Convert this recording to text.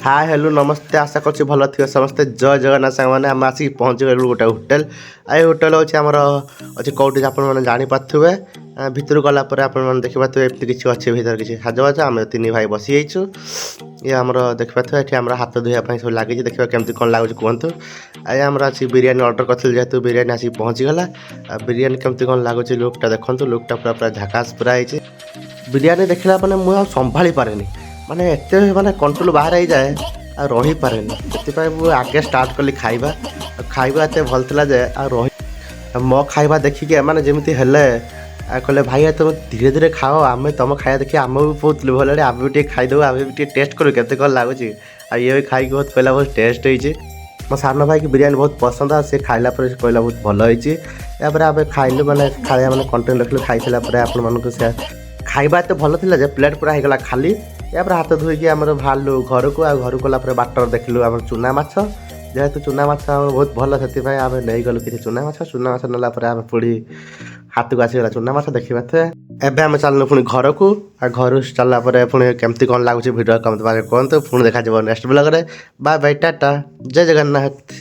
Hi hello नमस्ते आशा कर भल थी समस्ते जय जगन्नाथ सांग मैंने आम आसिक पहुँची गलु गोटे होटेल ये होटेल हूँ आमर अच्छे कौटी आप जापे भितर गलापर आप देखिपे एमती किसी अच्छे भर किसी साजबाज आम तीन भाई बसी जाइछु ये आमर देखिपे ये आम हाथ धोवाई सब लगी देखा केमती कौन लगुच कहतु ये आम अच्छी बिरियानी ऑर्डर कर जेहतु बिरियानी आसिक पहुँचीगला बिरियानी केमती कौन लगुच लुकटा देखो लुकटा पूरा पूरा झकास पूरा होती बिरियानी देखला मैंने मुझे संभाली पारे माने एत माने कंट्रोल बाहर आई जाए आ रही पारे से आगे स्टार्ट कली खाइबा खाइबा एत भल था जे आ रही मो खाइबा देखिके माने जमी हेले कहले भाई तुम धीरे धीरे खाओ आम तुम खाया देखिए आम भी बहुत लोभ लगे आम भी खाईदेव आम भी टेस्ट करूँ के कौन लगुच ये भी खाई बहुत कहला बहुत टेस्ट होती मो सान भाई की बिरियानी बहुत पसंद आ सी खाइला कहला बहुत भल होती आम खाइलु मैंने खाया मैंने कंटेन्ट रखिलु खाई सारा आपण से खाइबा एत भल था प्लेट पूरा होगा खाली यापर हाथ धोईकी आम बाहरलु घर को घर गला बाटर देखलु आम चुना माछ जेहेतु चुना माछ बहुत भल से आम नहीं गलु कि चुना माछ नाला आम पुड़ी हाथ को आसीगला चुना माछ देखा थे एवं आम चलनु पुणी घर को घर चलला पुणी केमती कौन लगुच भिडियो कमेंट कहतु पुणी देखा नेक्स्ट ब्लॉग रे बाय बाय टाटा जय जगन्नाथ।